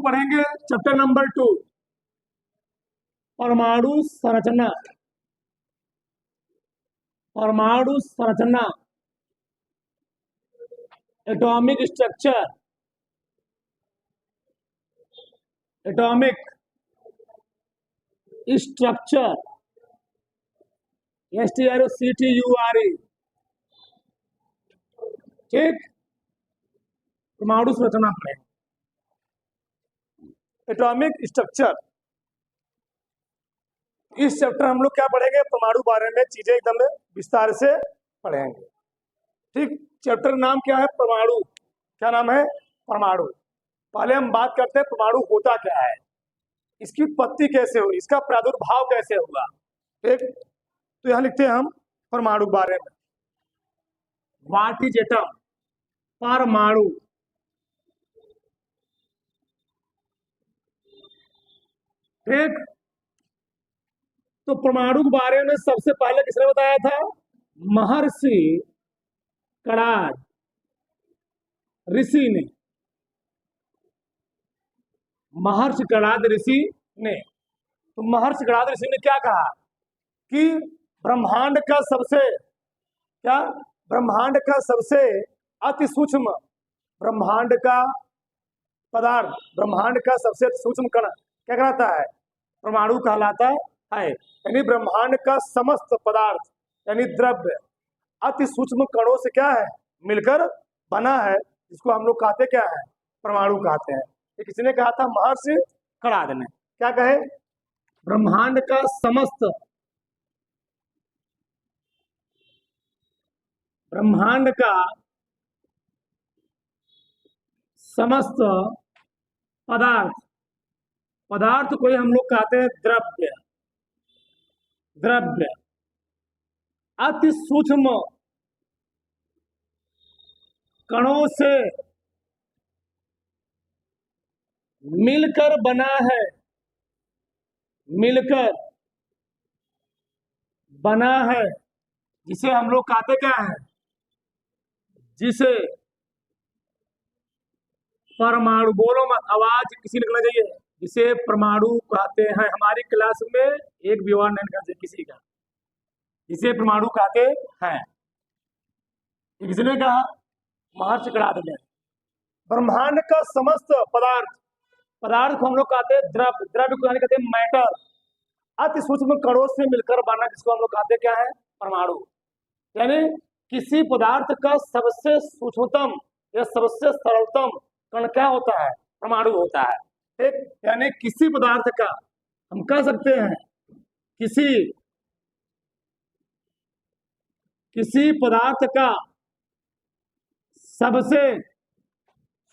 पढ़ेंगे chapter number 2, परमाणु संरचना। परमाणु संरचना, atomic structure, atomic structure, STRUCTURE, ठीक। परमाणु संरचना पढ़ेंगे, एटॉमिक स्ट्रक्चर। इस चैप्टर हम लोग क्या पढ़ेंगे, परमाणु बारे में चीजें एकदम विस्तार से पढ़ेंगे, ठीक। चैप्टर नाम क्या है, परमाणु। क्या नाम है, परमाणु। पहले हम बात करते हैं परमाणु होता क्या है, इसकी उत्पत्ति कैसे हुई, इसका प्रादुर्भाव कैसे हुआ, ठीक। तो यहां लिखते हैं हम परमाणु बारे में। व्हाट इज एटम, परमाणु। ठीक। तो परमाणु के बारे में सबसे पहले किसने बताया था, महर्षि कणाद ऋषि ने। महर्षि कणाद ऋषि ने, तो महर्षि कणाद ऋषि ने क्या कहा कि ब्रह्मांड का सबसे, क्या, ब्रह्मांड का सबसे अति सूक्ष्म, ब्रह्मांड का पदार्थ, ब्रह्मांड का सबसे सूक्ष्म कण क्या कहलाता है, परमाणु कहलाता है। यानी ब्रह्मांड का समस्त पदार्थ यानी द्रव्य अति सूक्ष्म कणों से क्या है, मिलकर बना है, जिसको हम लोग कहते क्या है, परमाणु कहते हैं। ये किसने कहा था, महर्षि कणाद ने। क्या कहे, ब्रह्मांड का समस्त, ब्रह्मांड का समस्त पदार्थ, पदार्थ को हम लोग कहते हैं द्रव्य, द्रव्य अति सूक्ष्म कणों से मिलकर बना है, मिलकर बना है, जिसे हम लोग कहते क्या है, जिसे परमाणु, बोलो मत, आवाज किसी निकलना चाहिए, जिसे परमाणु कहते हैं। हमारी क्लास में एक विवरण नहीं करते किसी का, जिसे परमाणु कहते हैं। किसने कहा, महर्षि कणाद ने। ब्रह्मांड का समस्त पदार्थ, पदार्थ को हम लोग कहते हैं द्रव्य, द्रव्य को कहते हैं मैटर, अति सूक्ष्म कणों से मिलकर बना, जिसको हम लोग कहते क्या है, परमाणु। यानी किसी पदार्थ का सबसे सूक्ष्मतम या सबसे सरलतम कण क्या होता है, परमाणु होता है, ठीक। यानी किसी पदार्थ का, हम कह सकते हैं किसी पदार्थ का सबसे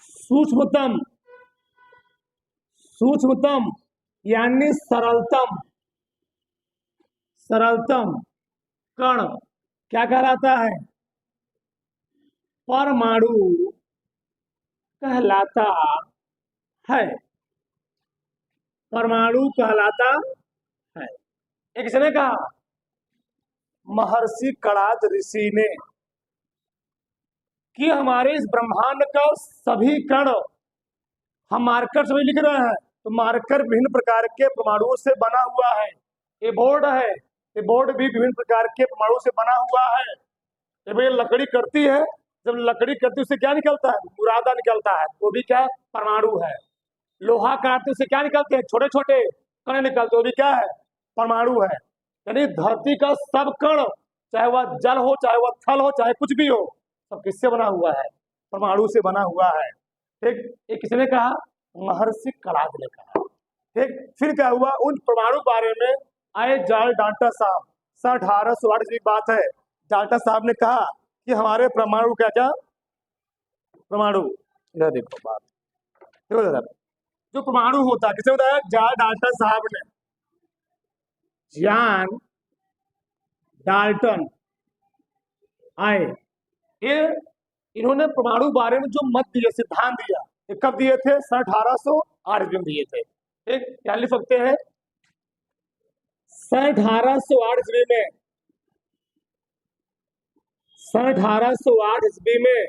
सूक्ष्मतम, सूक्ष्मतम यानी सरलतम, सरलतम कण क्या कहलाता है, परमाणु कहलाता है, परमाणु कहलाता है। एक किसने कहा, महर्षि कणाद ऋषि ने, कि हमारे इस ब्रह्मांड का सभी कण, हम मार्कर सभी लिख रहे हैं, तो मार्कर विभिन्न प्रकार के परमाणुओं से बना हुआ है। ये बोर्ड है, ये बोर्ड भी विभिन्न प्रकार के परमाणु से बना हुआ है। जब ये लकड़ी करती है, जब लकड़ी करती है उससे क्या निकलता है, बुरादा निकलता है, वो भी क्या, परमाणु है। लोहा काटते उससे क्या निकलते हैं, छोटे छोटे कण निकलते, वो भी क्या है, परमाणु है। यानी धरती का सब कण, चाहे वह जल हो, चाहे वह थल हो, चाहे कुछ भी हो, सब किससे बना हुआ है, परमाणु से बना हुआ है, ठीक। ये किसने कहा, महर्षि कणाद ने कहा, ठीक। फिर क्या हुआ, उन परमाणु बारे में आए जाल डाल्टन साहब, 1808 की बात है। डाल्टन साहब ने कहा कि हमारे परमाणु क्या क्या, परमाणु, इधर देखो बात, देखो इधर, जो परमाणु होता है, किसे बताया, जाल डाल्टन साहब ने, जॉन डाल्टन आए, ये इन्होंने परमाणु बारे में जो मत दिए, सिद्धांत दिया, ये कब दिए थे, 1808 में दिए थे, ठीक। क्या लिख सकते हैं, 1808 ईस्वी में, 1808 ईस्वी में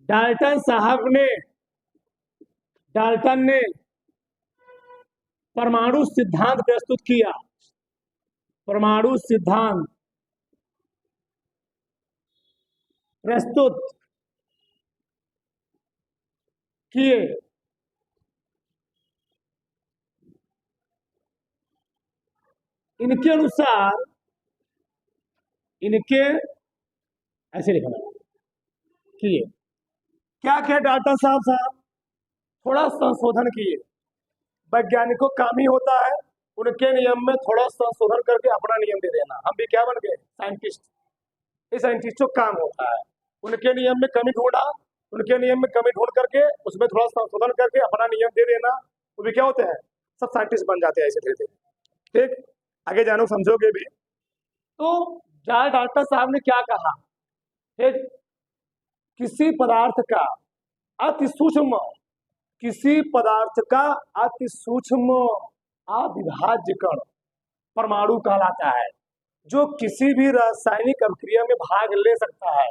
डाल्टन साहब ने डाल्टन ने परमाणु सिद्धांत प्रस्तुत किया, परमाणु सिद्धांत प्रस्तुत किए। इनके अनुसार, इनके ऐसे लिखना किए, क्या क्या डाल्टन साहब थोड़ा संशोधन किए। वैज्ञानिकों का काम ही होता है उनके नियम में थोड़ा संशोधन करके अपना नियम दे देना। हम भी क्या बन गए, साइंटिस्ट। ये साइंटिस्टों का काम होता है, उनके नियम में कमी ढूंढा, उनके नियम में कमी ढूंढ करके उसमें थोड़ा संशोधन करके अपना नियम दे देना। वो भी क्या होते हैं, सब साइंटिस्ट बन जाते हैं ऐसे धीरे धीरे। ठीक, आगे जानो समझोगे भी। तो जॉर्ज डाल्टन साहब ने क्या कहा, ठीक, किसी पदार्थ का अति सूक्ष्म, किसी पदार्थ का अति सूक्ष्म अविभाज्य कण परमाणु कहलाता है, जो किसी भी रासायनिक अभिक्रिया में भाग ले सकता है।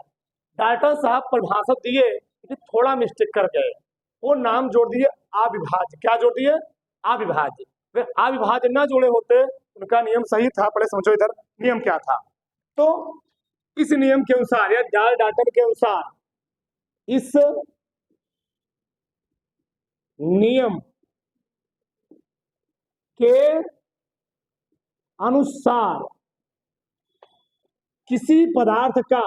डाल्टन साहब परिभाषा दिए कि थोड़ा मिस्टेक कर गए, वो नाम जोड़ दिए अविभाज्य। क्या जोड़ दिए, अविभाज्य। वे अविभाज्य ना जोड़े होते, उनका नियम सही था। पहले समझो इधर नियम क्या था। तो इस नियम के अनुसार या जॉर्ज डाल्टन के अनुसार, इस नियम के अनुसार किसी पदार्थ का,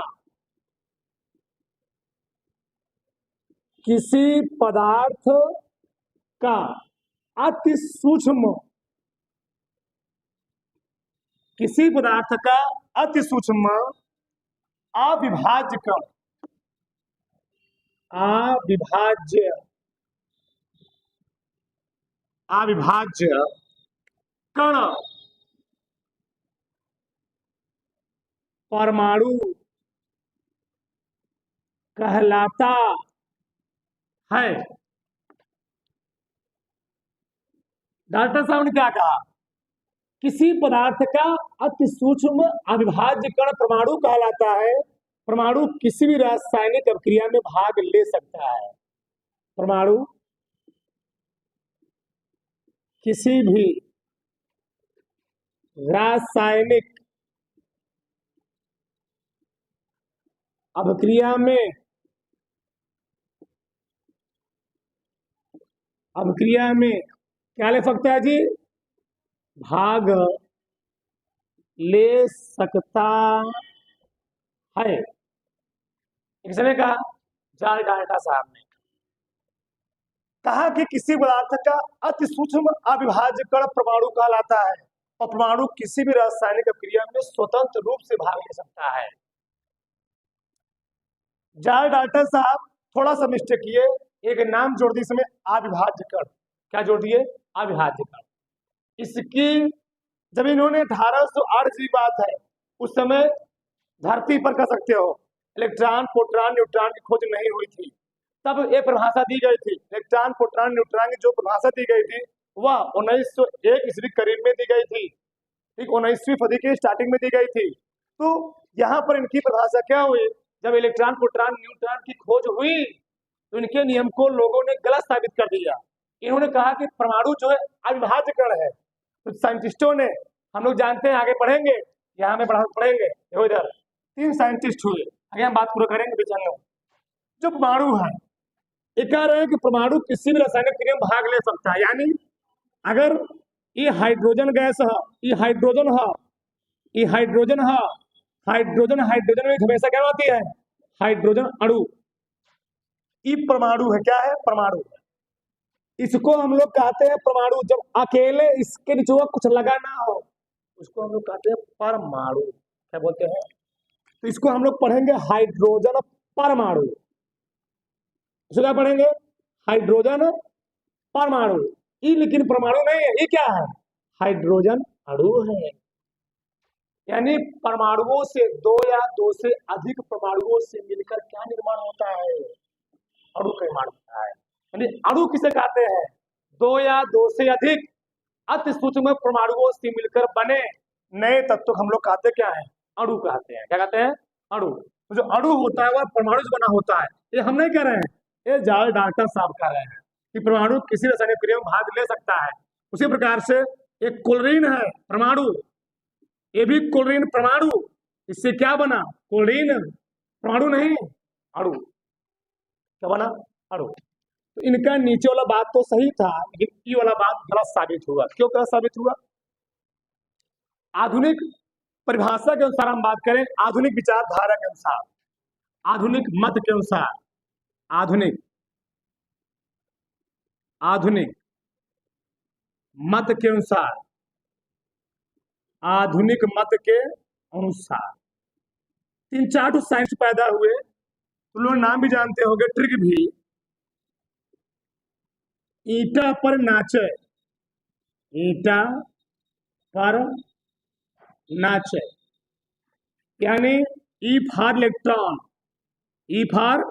किसी पदार्थ का अति सूक्ष्म, किसी पदार्थ का अति सूक्ष्म अविभाज्य कण, अविभाज्य, अविभाज्य कण परमाणु कहलाता है। डाल्टन साहब ने क्या कहा, किसी पदार्थ का अति सूक्ष्म अविभाज्य कण परमाणु कहलाता है। परमाणु किसी भी रासायनिक अभिक्रिया में भाग ले सकता है। परमाणु किसी भी रासायनिक अभिक्रिया में, अभिक्रिया में क्या ले सकता है जी, भाग ले सकता है। किसने कहा, जॉर्ज डाल्टन साहब ने कहा कि किसी पदार्थ का अति सूक्ष्म अविभाज्य कण परमाणु कहलाता है और परमाणु किसी भी रासायनिक अभिक्रिया में स्वतंत्र रूप से भाग ले सकता है। जॉर्ज डाल्टन साहब थोड़ा सा मिस्टेक किए, एक नाम जोड़ दिए इसमें अविभाज्य कण। क्या जोड़ दिए, अविभाज्य कण। इसकी जब इन्होंने 1808 की बात है, उस समय धरती पर कह सकते हो इलेक्ट्रॉन, प्रोटॉन, न्यूट्रॉन की खोज नहीं हुई थी। तब एक परिभाषा दी गई थी, इलेक्ट्रॉन, प्रोटॉन, न्यूट्रॉन की जो परिभाषा दी गई थी वह 1901 ईस्वी करीब में दी गई थी। ठीक, 19वीं सदी के स्टार्टिंग में दी गई थी। तो यहाँ पर इनकी परिभाषा क्या हुई, जब इलेक्ट्रॉन, प्रोटॉन, न्यूट्रॉन की खोज हुई तो इनके नियम को लोगों ने गलत साबित कर दिया। इन्होंने कहा कि परमाणु जो है अविभाज्य कण है। तो साइंटिस्टों ने, हम लोग जानते हैं, आगे पढ़ेंगे, यहाँ में पढ़ेंगे, इधर 3 साइंटिस्ट हुए, आगे हम बात पूरा करेंगे बेचारे। जो परमाणु है, ये कह रहे हैं कि परमाणु किसी भी रासायनिक क्रिया में भाग ले सकता है। यानी अगर ये हाइड्रोजन गैस है, ये हाइड्रोजन है, ये हाइड्रोजन है, हाइड्रोजन, हाइड्रोजन में हमेशा क्या होती है, हाइड्रोजन अणु। ये परमाणु है, क्या है, परमाणु। इसको हम लोग कहते हैं परमाणु। जब अकेले इसके नीचे कुछ लगा ना हो उसको हम लोग कहते हैं परमाणु। क्या बोलते हैं, तो इसको हम लोग पढ़ेंगे हाइड्रोजन परमाणु। इसको क्या पढ़ेंगे, हाइड्रोजन परमाणु। ये लेकिन परमाणु नहीं है, ये क्या है, हाइड्रोजन अणु है। यानी परमाणुओं से, 2 या 2 से अधिक परमाणुओं से मिलकर क्या निर्माण होता है, अणु का निर्माण होता है। यानी अणु किसे कहते हैं, 2 या 2 से अधिक अति सूक्ष्म परमाणुओं से मिलकर बने नए तत्व हम लोग कहते क्या है, अणु कहते हैं। क्या कहते हैं, अणु। तो जो अणु होता है वह परमाणु से बना होता है। ये हम नहीं कह रहे हैं, ये जॉर्ज डाल्टन साहब कह रहे हैं। कि परमाणु किसी रासायनिक क्रिया में भाग ले सकता है। उसी प्रकार से एक क्लोरीन है परमाणु, ये भी क्लोरीन परमाणु, इससे क्या बना? क्लोरीन। परमाणु नहीं, अणु। क्या बना? अणु। तो इनका नीचे वाला बात तो सही था, लेकिन ये वाला बात गलत साबित हुआ। क्यों गलत साबित हुआ? आधुनिक परिभाषा के अनुसार हम बात करें, आधुनिक विचारधारा के अनुसार, आधुनिक मत के अनुसार, आधुनिक आधुनिक मत के अनुसार, आधुनिक मत के अनुसार 3-4 साइंस पैदा हुए। तुम लोग नाम भी जानते होंगे। ट्रिक भी, ईटा पर नाचे, ईटा पर नाचे, यानी E for electron, E for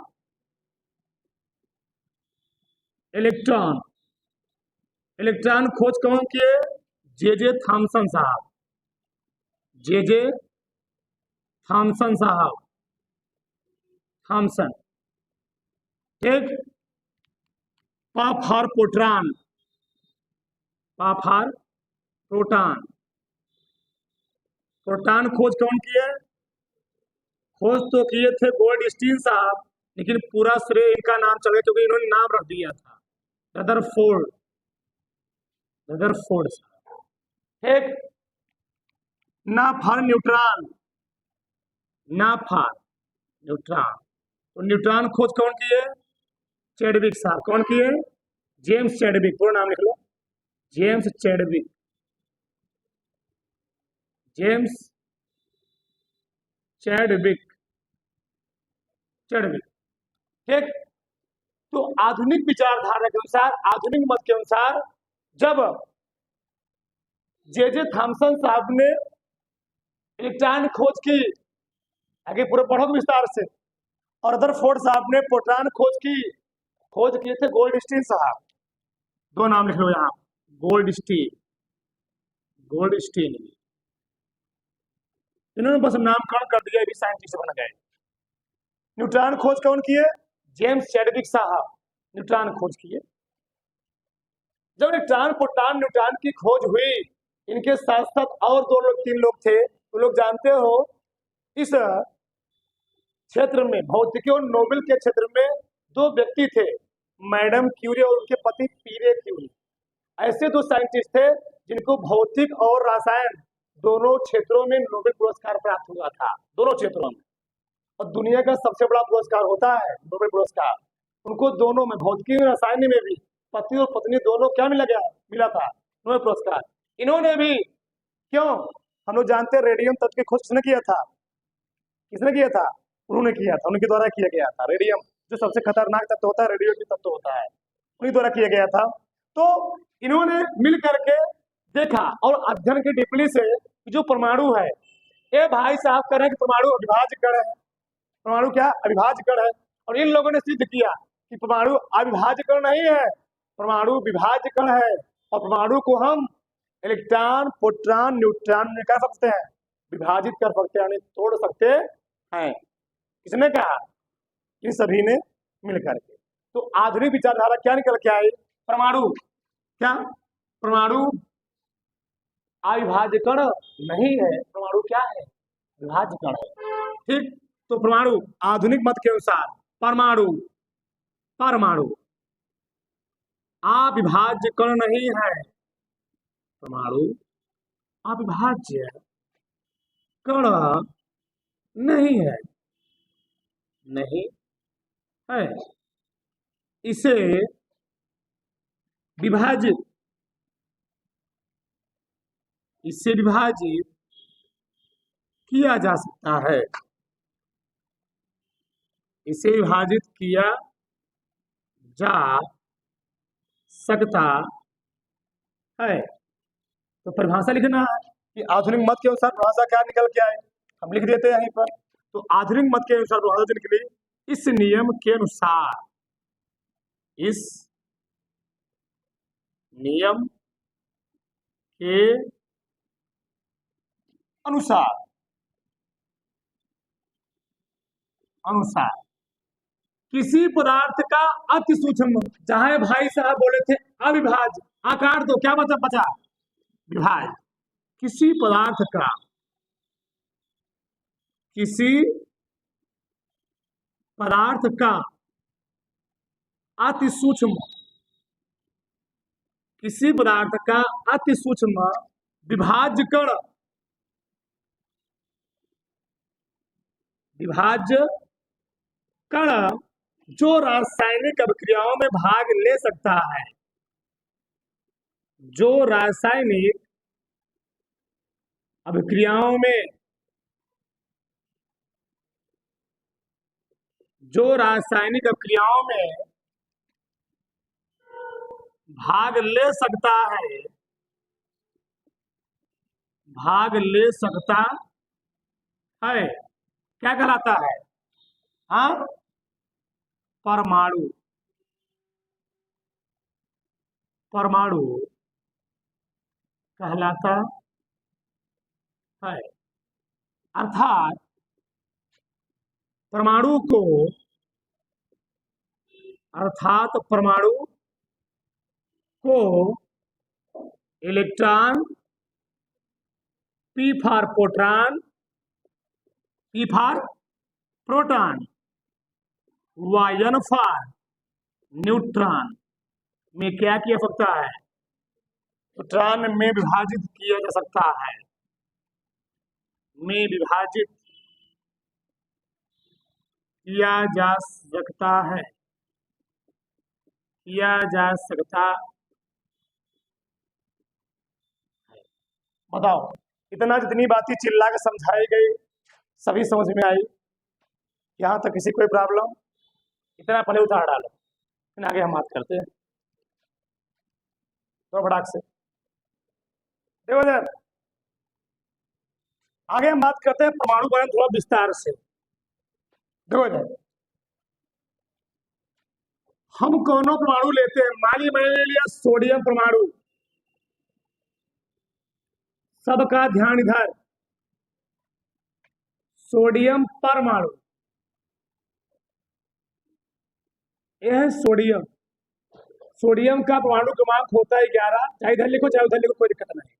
electron. Electron खोज कौन किए? जे थॉमसन साहब, जे थॉमसन साहब, थॉमसन। ठीक। पा फॉर प्रोटॉन, पा फॉर प्रोटॉन। प्रोटॉन खोज कौन किए? खोज तो किए थे गोल्डस्टीन साहब, लेकिन पूरा श्रेय इनका नाम चल गया क्योंकि इन्होंने नाम रख दिया था रदरफोर्ड, रदरफोर्ड साहब। ठीक। ना फॉर न्यूट्रॉन, ना फॉर न्यूट्रॉन। तो न्यूट्रॉन खोज कौन किए? चैडविक साहब। कौन किए? James Chadwick. पूरा नाम लिख लो, James Chadwick, James Chadwick, Chadwick. ठीक। तो आधुनिक विचारधारा के अनुसार, आधुनिक मत के अनुसार, जब जे थॉमसन साहब ने इलेक्ट्रॉन खोज की, आगे पूरे पढ़ो विस्तार से, और रदरफोर्ड साहब ने प्रोटॉन खोज की, खोज किए थे गोल्डस्टीन साहब। दो नाम लिख लो यहां, गोल्डस्टीन, गोल्डस्टीन। इन्होंने बस नामकरण कर दिया, भी साइंटिस्ट बन गए। न्यूट्रॉन खोज कौन किए? जेम्स चैडविक साहब न्यूट्रॉन खोज किए। जब इलेक्ट्रॉन प्रोटॉन न्यूट्रॉन की खोज हुई, इनके साथ साथ और 2 लोग 3 लोग थे। तो लोग जानते हो, इस क्षेत्र में, भौतिकी और नोबेल के क्षेत्र में 2 व्यक्ति थे, मैडम क्यूरी और उनके पति पीरे क्यूरी। ऐसे 2 साइंटिस्ट थे जिनको भौतिक और रसायन दोनों क्षेत्रों में नोबेल पुरस्कार प्राप्त हुआ था, दोनों क्षेत्रों में। और दुनिया का सबसे बड़ा पुरस्कार होता है नोबेल पुरस्कार। उनको दोनों में, भौतिकी और रसायन में भी, पति और पत्नी दोनों क्या मिला था? नोबेल पुरस्कार। इन्होंने भी, क्यों? हम लोग जानते हैं रेडियम तत्व की खोज किसने किया था? किसने किया था? उन्होंने किया था, उनके द्वारा किया गया था। रेडियम जो सबसे खतरनाक तत्व होता है, रेडियोएक्टिव तत्व होता है, उन्हीं द्वारा किया गया था। तो इन्होंने मिल करके देखा और अध्ययन की टिप्पणी से जो परमाणु है, ये भाई साहब कह रहे हैं कि परमाणु अविभाज्य कण है। परमाणु क्या? अविभाज्य कण है। और इन लोगों ने सिद्ध किया कि परमाणु अविभाज्य कण नहीं है, परमाणु विभाज्य कण है। और परमाणु को हम इलेक्ट्रॉन, प्रोटॉन, न्यूट्रॉन में कर सकते हैं, विभाजित कर सकते हैं, यानी तोड़ सकते हैं। किसने कहा? इन सभी ने मिलकर के। तो आधुनिक विचारधारा क्या निकल के आई? परमाणु क्या? परमाणु अविभाज्य कण नहीं है, परमाणु क्या है? विभाज्य कण है। ठीक। तो परमाणु आधुनिक मत के अनुसार, परमाणु, परमाणु अविभाज्य कण नहीं है, परमाणु अविभाज्य कण नहीं है, नहीं है। इसे विभाजित, इससे विभाजित किया जा सकता है, इसे विभाजित किया जा सकता है। तो परिभाषा लिखना है कि आधुनिक मत के अनुसार परिभाषा क्या निकल के आए, हम लिख देते हैं यहीं पर। तो आधुनिक मत के अनुसार परिभाषा निकली, इस नियम के अनुसार, इस नियम के अनुसार किसी पदार्थ का अति सूक्ष्म, जहां भाई साहब बोले थे अविभाज्य, आकार दो, क्या बचा बचा? विभाज्य। किसी पदार्थ का, किसी पदार्थ का अति सूक्ष्म, किसी पदार्थ का अति सूक्ष्म विभाज्य कण, विभाज्य कण जो रासायनिक अभिक्रियाओं में भाग ले सकता है, जो रासायनिक अभिक्रियाओं में, जो रासायनिक अभिक्रियाओं में भाग ले सकता है, भाग ले सकता है, क्या कहलाता है? हाँ, परमाणु। परमाणु कहलाता है। अर्थात परमाणु को, अर्थात परमाणु को electron, P for proton, P for proton, N for neutron में क्या किया सकता है? न्यूट्रॉन में विभाजित किया जा सकता है, में विभाजित किया जा सकता है, किया जा सकता है। बताओ, इतना जितनी बातें चिल्ला के समझाई गई सभी समझ में आई? यहाँ तक किसी कोई प्रॉब्लम? इतना पहले उतार डालो, फिर आगे हम बात करते हैं तो फटाक से। देखो सर, आगे हम बात करते हैं परमाणु बारे में थोड़ा विस्तार से। देखो सर, हम कौनों परमाणु लेते हैं? मान लीजिए मैंने ले लिया सोडियम परमाणु। सबका ध्यान इधर, सोडियम परमाणु, यह है सोडियम। सोडियम का परमाणु क्रमांक होता है 11, चाहे इधर लिखो चाहे उधर लिखो, कोई दिक्कत नहीं।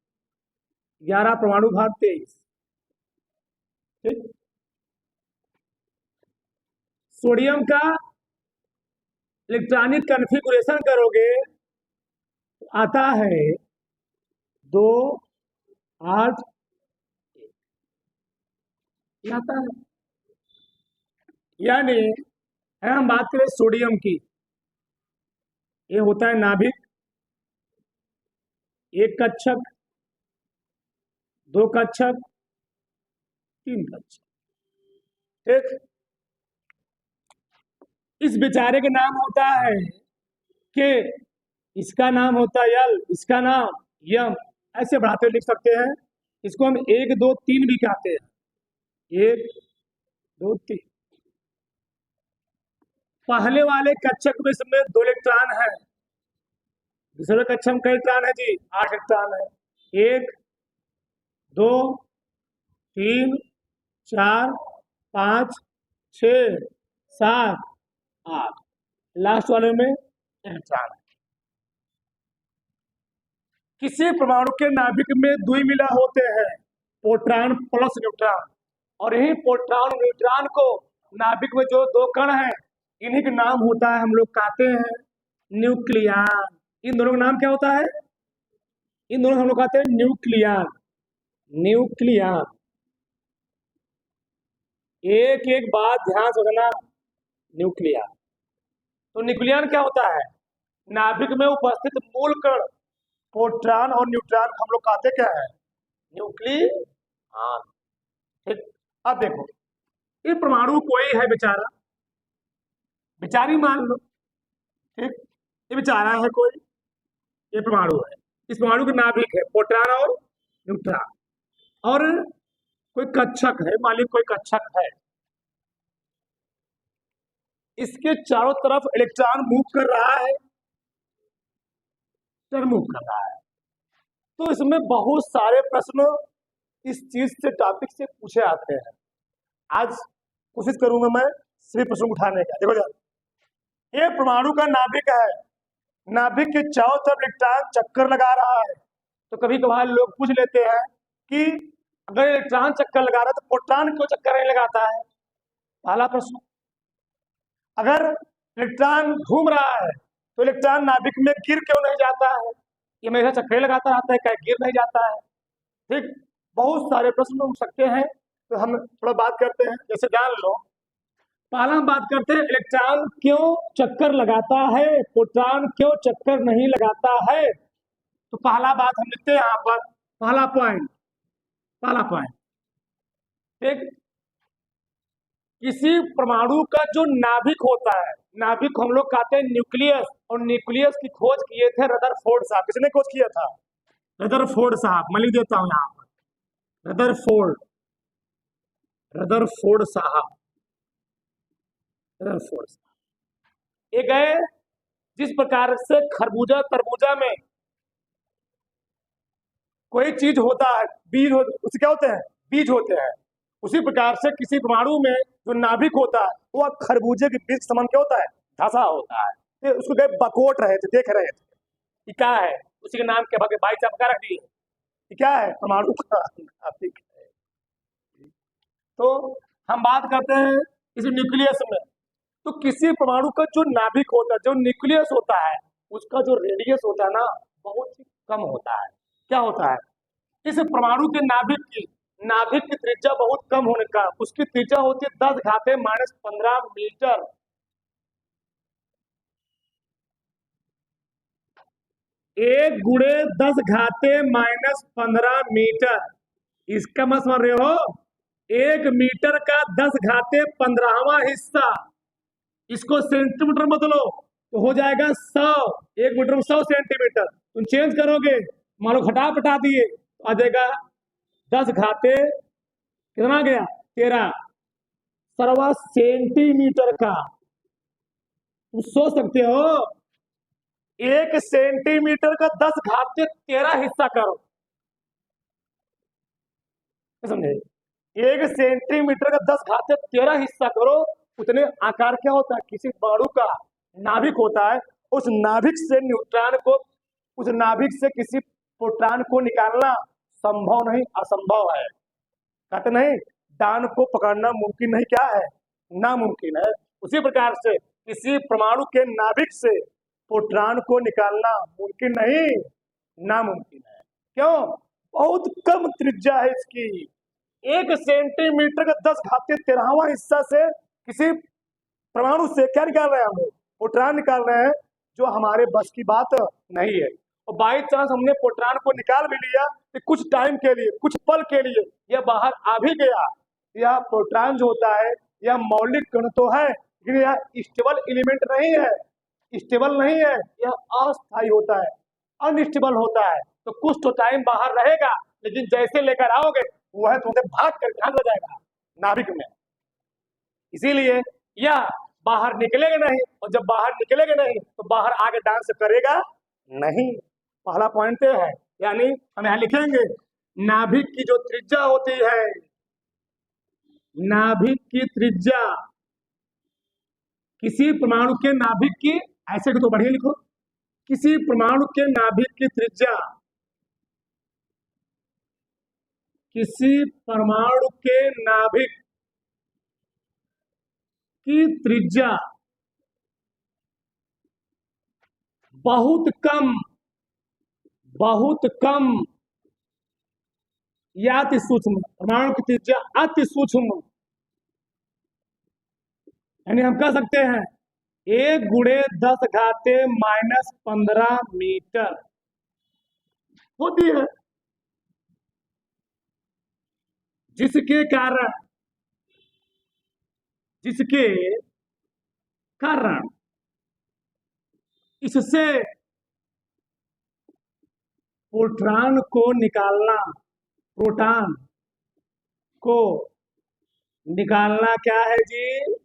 11 परमाणु भाग 23। ठीक, सोडियम का इलेक्ट्रॉनिक कॉन्फ़िगरेशन करोगे तो आता है 2 8 1 आता है। यानी अगर हम बात करें सोडियम की, ये होता है नाभिक, 1 कक्षक, 2 कक्षक, 3 कक्षक। ठीक, इस बेचारे का नाम होता है के, इसका नाम होता है यल, इसका नाम यम, ऐसे बढ़ाते लिख सकते हैं। इसको हम 1 2 3 भी कहते हैं, 1 2 3। पहले वाले कक्षक में इसमें 2 इलेक्ट्रॉन है, दूसरे कक्षक में कई इलेक्ट्रॉन है जी? 8 इलेक्ट्रॉन है। 1 2 3 4 5 6 7 8, लास्ट वाले में इलेक्ट्रॉन। किसी परमाणु के नाभिक में द्विमिला होते हैं, प्रोटॉन प्लस न्यूट्रॉन, और यही प्रोटॉन न्यूट्रॉन को नाभिक में जो 2 कण हैं, इन्हीं का नाम होता है, हम लोग कहते हैं न्यूक्लियन। इन दोनों का नाम क्या होता है? इन दोनों हम लोग कहते हैं न्यूक्लियन। न्यूक्लियन, एक एक बात ध्यान से सुनना। न्यूक्लियन, तो न्यूक्लियन क्या होता है? नाभिक में उपस्थित मूल कण, प्रोटॉन और न्यूट्रॉन हम लोग कहते क्या है? न्यूक्लियन। ठीक, अब देखो, ये परमाणु कोई है बेचारा, बेचारी मान लो। ठीक, ये बेचारा है कोई, ये परमाणु है, इस परमाणु का नाभिक है प्रोटॉन और न्यूट्रॉन, और कोई कक्षक है, मान लीजिए कोई कक्षक है, इसके चारों तरफ इलेक्ट्रॉन मूव कर रहा है, मूव कर रहा है। तो इसमें बहुत सारे प्रश्न इस चीज से, टॉपिक से पूछे आते हैं। आज कोशिश करूंगा मैं सभी प्रश्न उठाने का। देखो यार, ये परमाणु का नाभिक है, नाभिक के चारों तरफ इलेक्ट्रॉन चक्कर लगा रहा है। तो कभी कभार लोग पूछ लेते हैं कि अगर इलेक्ट्रॉन चक्कर लगा रहा है तो प्रोटॉन क्यों चक्कर नहीं लगाता है? पहला प्रश्न। अगर इलेक्ट्रॉन घूम रहा है तो इलेक्ट्रॉन नाभिक में गिर क्यों नहीं जाता है? ये हमेशा चक्कर लगाता रहता है, क्या गिर नहीं जाता है? ठीक, बहुत सारे प्रश्न उठ सकते हैं, तो हम थोड़ा बात करते हैं। जैसे जान लो, पहला हम बात करते हैं इलेक्ट्रॉन क्यों चक्कर लगाता है, प्रोटॉन क्यों चक्कर नहीं लगाता है। तो पहला बात हम लिखते हैं यहाँ पर, पहला पॉइंट ठीक, किसी परमाणु का जो नाभिक होता है, नाभिक को हम लोग कहते हैं न्यूक्लियस, और न्यूक्लियस की खोज किए थे रदरफोर्ड साहब। किसने खोज किया था? रदरफोर्ड साहब। मैं लिख देता हूं यहाँ पर, रदरफोर्ड साहब। ये गए, जिस प्रकार से खरबूजा तरबूजा में कोई चीज होता है, बीज उससे क्या होते हैं? बीज होते हैं। उसी प्रकार से किसी परमाणु में जो नाभिक होता है वो खरबूजे के बीज समान क्या होता है? धसा होता है। तो उसको गए बकोट रहे थे, देख रहे थे ये क्या है, उसी के नाम के भाई भाई साहब का रख दिए, ये क्या है? परमाणु का नाभिक है। तो हम बात करते हैं इस न्यूक्लियस में। तो किसी परमाणु का जो नाभिक होता है, जो न्यूक्लियस होता है, उसका जो रेडियस होता है ना, बहुत ही कम होता है। क्या होता है? इस परमाणु के नाभिक की त्रिज्या बहुत कम होने का, उसकी त्रिज्या होती है 10⁻⁻15 मीटर। एक गुणे 10⁻⁻15 मीटर। इसका मतलब समझ रहे हो? 1 मीटर का 10⁻15वां हिस्सा। इसको सेंटीमीटर बदलो तो हो जाएगा 100। 1 मीटर में 100 सेंटीमीटर। तुम चेंज करोगे, मान लो घटा पटा दिए तो आ जाएगा 10 घाते कितना गया? 13 सरवा सेंटीमीटर का। तुम सोच सकते हो, 1 सेंटीमीटर का 10⁻13 हिस्सा करो, समझे? 1 सेंटीमीटर का 10⁻13 हिस्सा करो, उतने आकार क्या होता है? किसी परमाणु का नाभिक होता है। उस नाभिक से न्यूट्रॉन को, उस नाभिक से किसी प्रोटॉन को निकालना संभव नहीं, असंभव है। कहते नहीं, डान को पकड़ना मुमकिन नहीं, क्या है? नामुमकिन है। उसी प्रकार से किसी परमाणु के नाभिक से प्रोटॉन को निकालना मुमकिन नहीं, नामुमकिन है। क्यों? बहुत कम त्रिज्या है इसकी। 1 सेंटीमीटर का 10⁻13वां हिस्सा से किसी परमाणु से क्या निकाल रहे हैं? हम प्रोटॉन निकाल रहे हैं, जो हमारे बस की बात नहीं है। और बाई चांस हमने प्रोटॉन को निकाल भी लिया तो कुछ टाइम के लिए, कुछ पल के लिए यह बाहर आ भी गया। यह प्रोटॉन जो होता है यह मौलिक कण तो है, लेकिन यह स्टेबल एलिमेंट नहीं है, स्टेबल नहीं है, यह अस्थायी होता है, अनस्टेबल होता है। तो कुछ तो टाइम बाहर रहेगा, लेकिन जैसे लेकर आओगे वह तुमसे भाग कर कहाँ हो जाएगा? नाभिक में। इसीलिए यह बाहर निकलेगा नहीं, और जब बाहर निकलेगा नहीं तो बाहर आगे डांस करेगा नहीं। पहला पॉइंट है, यानी हम यहां लिखेंगे नाभिक की जो त्रिज्या होती है, नाभिक की त्रिज्या, किसी परमाणु के नाभिक की, ऐसे तो बढ़िया लिखो, किसी परमाणु के नाभिक की त्रिज्या, किसी परमाणु के नाभिक की त्रिज्या बहुत कम या अति सूक्ष्म, परमाणु की त्रिज्या अति सूक्ष्म, यानी हम कह सकते हैं 1 × 10⁻⁻15 मीटर होती है, जिसके कारण इससे प्रोटॉन को निकालना क्या है जी?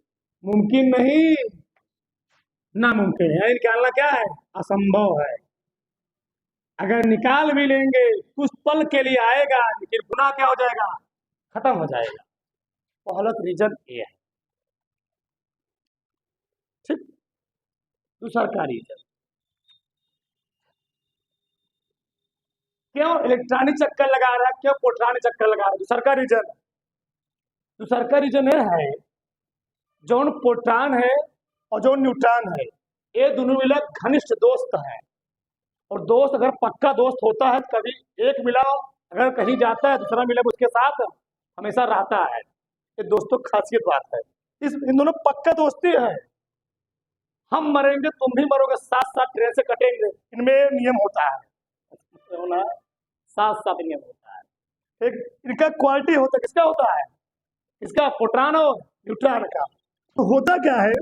मुमकिन नहीं, नामुमकिन है। निकालना क्या है? असंभव है। अगर निकाल भी लेंगे कुछ पल के लिए आएगा, लेकिन पुनः क्या हो जाएगा? खत्म हो जाएगा। पहला रीजन ये है। ठीक। दूसरा रीजन। क्यों इलेक्ट्रॉनिक चक्कर लगा रहा है, क्यों प्रोटॉनिक चक्कर लगा रहा है? दूसरा रीजन, दूसरा रीजन है जो प्रोटॉन है और जो न्यूट्रॉन है, ये दोनों मिले घनिष्ठ दोस्त हैं। और दोस्त अगर पक्का दोस्त होता है, कभी एक मिला अगर कहीं जाता है, दूसरा मिला उसके साथ हमेशा रहता है। ये दोस्तों खासियत बात है, इन दोनों पक्का दोस्ती है। हम मरेंगे तुम भी मरोगे, साथ साथ ट्रेन से कटेंगे, इनमें नियम होता है, साथ साथ नियम होता है। एक इनका क्वालिटी होता है, किसका होता है? इसका प्रोटॉन और न्यूट्रॉन का। तो होता क्या है,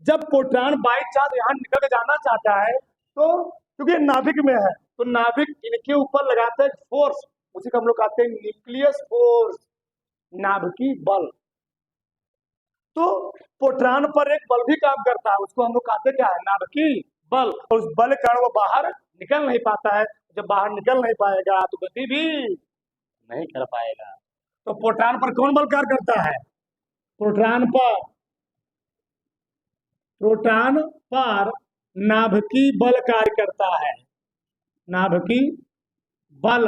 जब प्रोटॉन बाई चांस यहाँ निकल के जाना चाहता है, तो क्योंकि नाभिक में है, तो नाभिक इनके ऊपर लगाते हैं फोर्स, उसी को हम लोग कहते हैं न्यूक्लियस फोर्स, नाभिकीय बल। तो प्रोटॉन पर एक बल भी काम करता है, उसको हम लोग कहते हैं क्या है? नाभिकीय बल। और उस बल के कारण वो बाहर निकल नहीं पाता है। जब बाहर निकल नहीं पाएगा तो गति भी नहीं कर पाएगा। तो प्रोटॉन पर कौन बल कार्य करता है? प्रोटॉन पर नाभिकीय बल कार्य करता है। नाभिकीय बल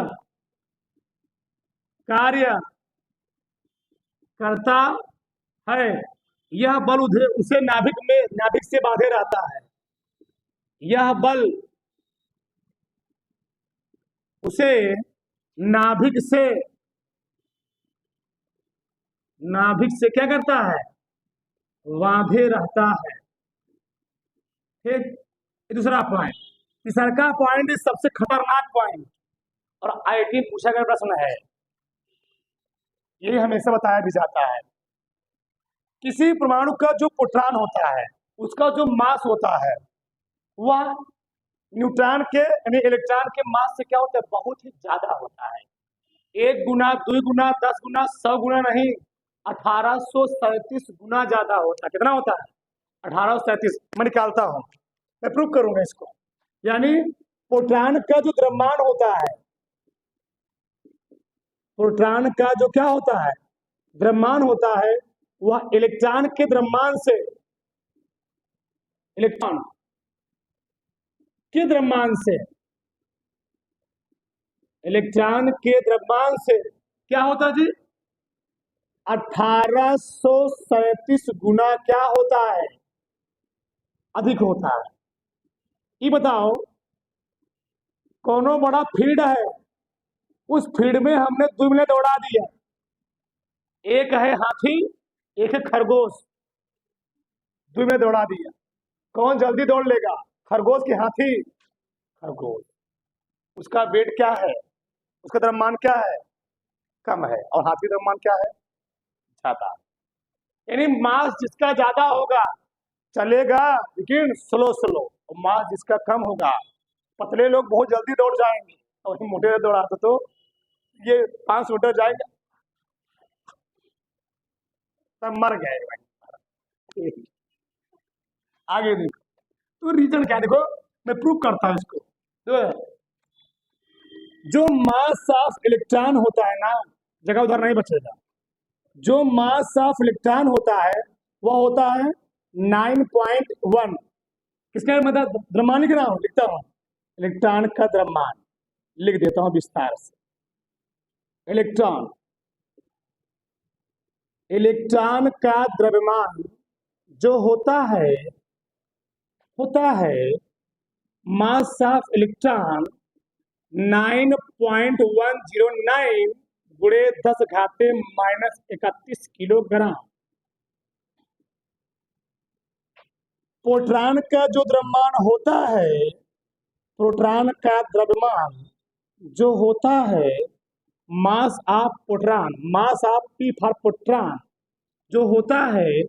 कार्य करता है। यह बल उसे नाभिक से बांधे रहता है। यह बल उसे नाभिक से क्या करता है? बांधे रहता है। ठीक, दूसरा पॉइंट। तीसरा पॉइंट सबसे खतरनाक पॉइंट, और आईआईटी पूछा गया प्रश्न है, यही हमेशा बताया भी जाता है। किसी परमाणु का जो प्रोटॉन होता है, उसका जो मास होता है, वह न्यूट्रॉन के यानी इलेक्ट्रॉन के मास से क्या होता है? बहुत ही ज्यादा होता है। 1 गुना, 2 गुना, 10 गुना, 100 गुना नहीं, 1837 गुना ज्यादा होता है। कितना होता है? 1837। मैं निकालता हूं, मैं प्रूव करूंगा इसको। यानी प्रोटॉन का जो द्रव्यमान होता है, प्रोटॉन का जो क्या होता है? द्रव्यमान होता है, वह इलेक्ट्रॉन के द्रव्यमान से, इलेक्ट्रॉन के द्रव्यमान से, इलेक्ट्रॉन के द्रव्यमान से क्या होता है जी? 1837 गुना क्या होता है? अधिक होता है। ये बताओ, कोनो बड़ा फील्ड है, उस फील्ड में हमने 2 मिनट दौड़ा दिया। एक है हाथी, एक है खरगोश, 2 मिनट दौड़ा दिया। कौन जल्दी दौड़ लेगा? खरगोश की हाथी? खरगोश। उसका वेट क्या है? उसका द्रव्यमान क्या है? कम है। और हाथी द्रव्यमान क्या है? ज्यादा। यानी मास जिसका ज्यादा होगा चलेगा, लेकिन स्लो, और मास जिसका कम होगा, पतले लोग बहुत जल्दी दौड़ जाएंगे, और मोटे दौड़ाते तो ये 5 मीटर जाएगा, तब मर गए भाई। आगे देखो, तो रीजन क्या? देखो मैं प्रूव करता हूं इसको। जो मास ऑफ इलेक्ट्रॉन होता है ना, जगह उधर नहीं बचेगा। जो मास ऑफ इलेक्ट्रॉन होता है, वह होता है 9.1। किसका मतलब द्रव्यमान लिख रहा हूं? लिखता हूं, इलेक्ट्रॉन का द्रव्यमान लिख देता हूं विस्तार से। इलेक्ट्रॉन का द्रव्यमान जो होता है मास ऑफ इलेक्ट्रॉन 9.109 गुणे 10⁻⁻31 किलोग्राम। प्रोटॉन का जो द्रव्यमान होता है, प्रोटॉन का द्रव्यमान जो होता है, mass of proton, mass of P for proton जो होता है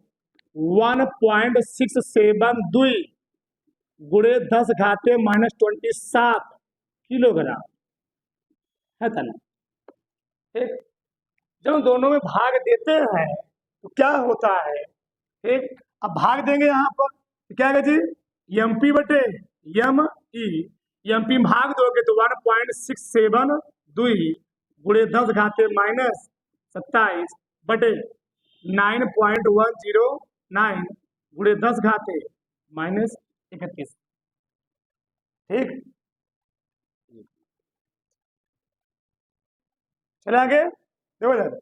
1.672 गुणे 10⁻⁻27 किलोग्राम है ना। ठीक, जब दोनों में भाग देते हैं तो क्या होता है? ठीक, अब भाग देंगे यहाँ पर तो क्या है जी? MP बटे ME। MP भाग दोगे तो 1.672 गुणे 10⁻⁻27 बटे 9.109 गुणे 10⁻⁻31 31। ठीक, चले आगे, देखो इधर,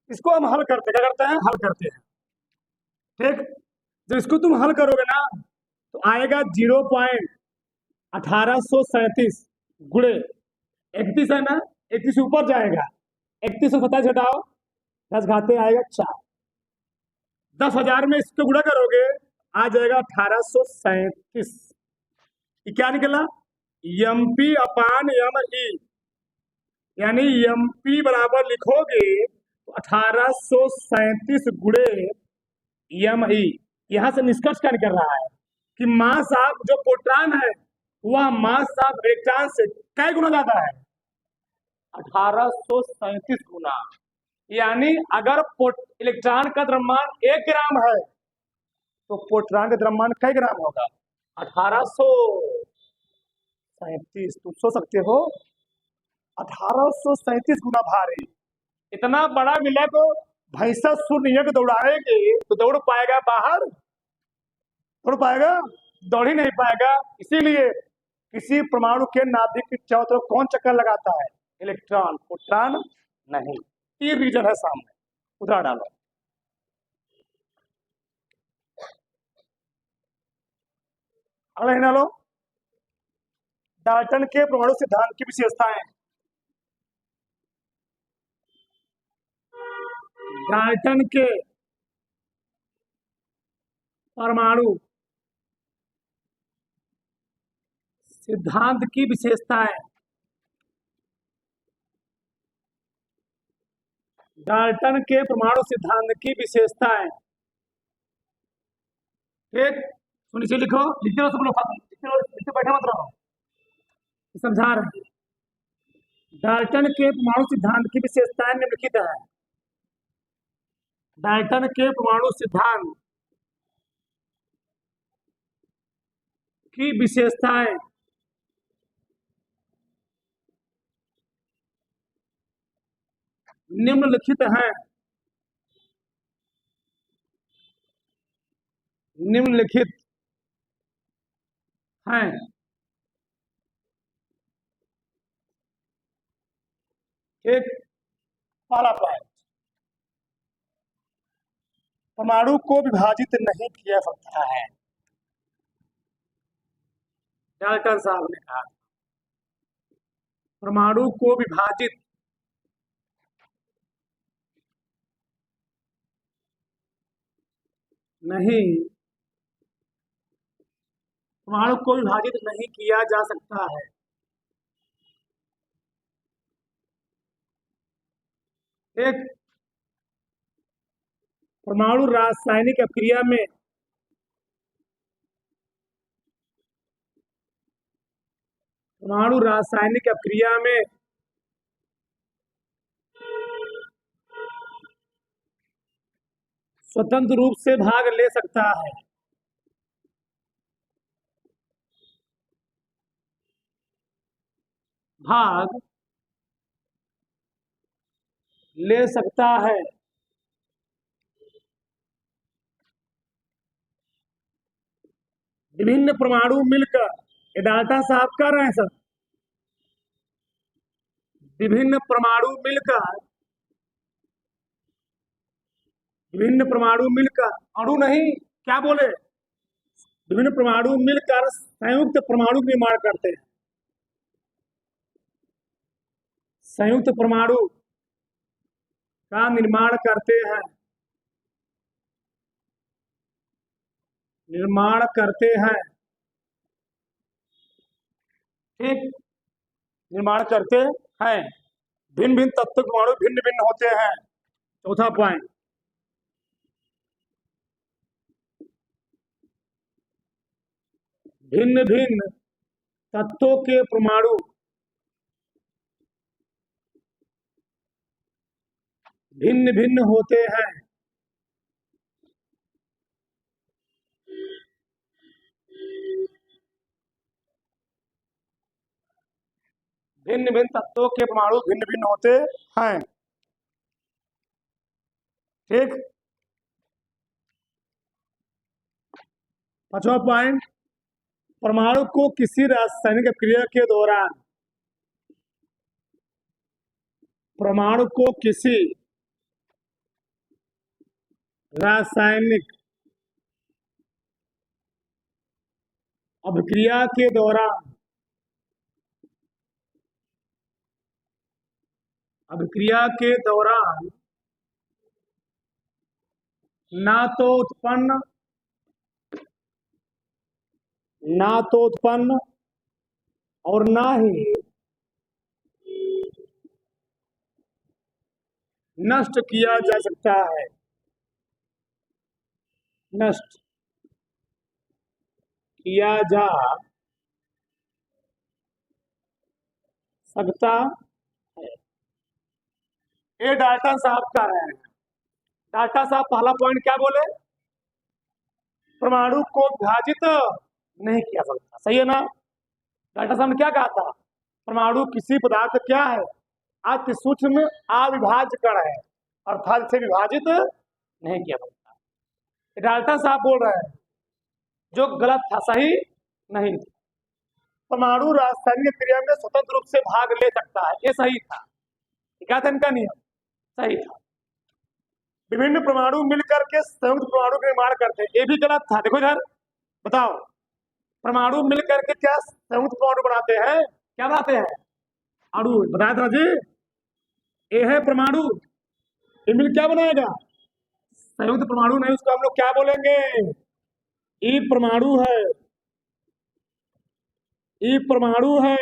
इसको हम हल करते, क्या करते हैं, हल करते हैं। ठीक, जब इसको तुम हल करोगे ना तो आएगा 0.1837 गुणे 31 है ना, 31 ऊपर जाएगा, 31 से 27 घटाओ, 10 घाते आएगा 4, 10,000 में इसको गुणा करोगे आ जाएगा 1837। ये क्या निकला, MP अपान ME, यानी MP बराबर लिखोगे तो 1837 गुणे ME। यहां से निष्कर्ष क्या निकल रहा है कि मास ऑफ जो प्रोटॉन है वह मास ऑफ इलेक्ट्रॉन से कई गुना ज्यादा है, 1837 गुना। यानी अगर इलेक्ट्रॉन का द्रव्यमान 1 ग्राम है तो प्रोटॉन का द्रव्यमान कई ग्राम होगा, 1837। तुम सोच सकते हो 1837 गुना भारी, इतना बड़ा मिला तो भैंसा सूर्य को दौड़ाएगी तो दौड़ पाएगा बाहर, दौड़ पाएगा, दौड़ ही नहीं पाएगा। इसीलिए किसी परमाणु के नाभिक के चारों तरफ कौन चक्कर लगाता है, इलेक्ट्रॉन, प्रोटॉन नहीं। ये रीजन है सामने, उधर डालो। अगला ही डालो, डाल्टन के परमाणु सिद्धांत की विशेषताएं। डाल्टन के परमाणु सिद्धांत की विशेषताएं। डाल्टन के परमाणु सिद्धांत की विशेषताएं। ठीक, तो नीचे लिखो, लिखते रहो सब लोग, लिखते बैठे मत रहो, समझा रहे हैं। डाल्टन के परमाणु सिद्धांत की विशेषताएं निम्नलिखित है। डाल्टन के परमाणु सिद्धांत की विशेषताएं निम्नलिखित हैं। निम्नलिखित हैं। एक, पहला पॉइंट, परमाणु को विभाजित नहीं किया सकता है, डाल्टन साहब ने कहा परमाणु को विभाजित नहीं, परमाणु को विभाजित नहीं किया जा सकता है। एक, परमाणु रासायनिक अभिक्रिया में परमाणु रासायनिक अभिक्रिया में स्वतंत्र रूप से भाग ले सकता है। भाग ले सकता है। विभिन्न परमाणु मिलकर, ये डाल्टन साहब कर रहे हैं सर, विभिन्न परमाणु मिलकर, विभिन्न परमाणु मिलकर, अणु नहीं, क्या बोले, विभिन्न परमाणु मिलकर संयुक्त परमाणु निर्माण करते हैं। संयुक्त परमाणु का निर्माण करते हैं, निर्माण करते हैं। ठीक, निर्माण करते हैं। भिन्न भिन्न तत्व परमाणु भिन्न भिन्न होते हैं। चौथा पॉइंट, भिन्न भिन्न तत्वों के परमाणु भिन्न भिन्न होते हैं। भिन्न भिन्न तत्वों के परमाणु भिन्न भिन्न होते हैं। ठीक, पांचवा पॉइंट, परमाणु को किसी रासायनिक क्रिया के दौरान, परमाणु को किसी रासायनिक अभिक्रिया के दौरान, अभिक्रिया के दौरान ना तो उत्पन्न और ना ही नष्ट किया जा सकता है, नष्ट किया जा सकता है। ये डाल्टन साहब का है। डाल्टन साहब पहला पॉइंट क्या बोले? परमाणु को विभाजित नहीं किया सकता, सही है ना? डाल्टन साहब ने क्या कहा था? परमाणु किसी पदार्थ क्या है? अति सूक्ष्म अविभाज्य कण है, अर्थात से विभाजित नहीं किया सकता। डाल्टन साहब बोल रहे हैं जो गलत था, सही नहीं था। परमाणु रासायनिक क्रिया में स्वतंत्र रूप से भाग ले सकता है, ये सही था। क्या था इनका नियम? सही था। विभिन्न परमाणु मिलकर के संयुक्त परमाणु का निर्माण करते हैं, ये भी गलत था। देखो इधर बताओ, परमाणु मिलकर के क्या संयुक्त परमाणु बनाते हैं? क्या बनाते हैं? अणु। बताया था जी, ये है परमाणु, ये मिल क्या बनाएगा? संयुक्त परमाणु नहीं, उसको हम लोग क्या बोलेंगे? ई परमाणु है, ई परमाणु है।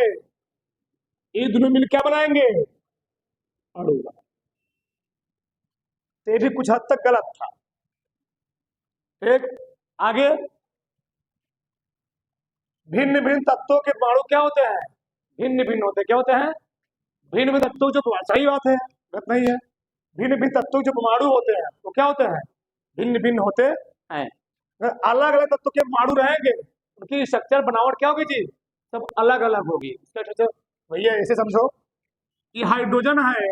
ये दोनों मिल क्या बनाएंगे? अणु। ये भी कुछ हद तक गलत था। एक आगे, भिन्न भिन्न तत्वों के परमाणु क्या होते हैं? भिन्न भिन्न होते हैं। क्या होते हैं? भिन्न भिन्न तत्वों जो, सही बात है, गलत नहीं है। भिन्न भिन्न तत्वों जो परमाणु होते हैं तो क्या होते हैं? भिन्न भिन्न होते हैं। अलग अलग तत्वों के परमाणु रहेंगे, उनकी स्ट्रक्चर बनावट क्या होगी जी? सब अलग अलग होगी। भैया ऐसे समझो कि हाइड्रोजन है,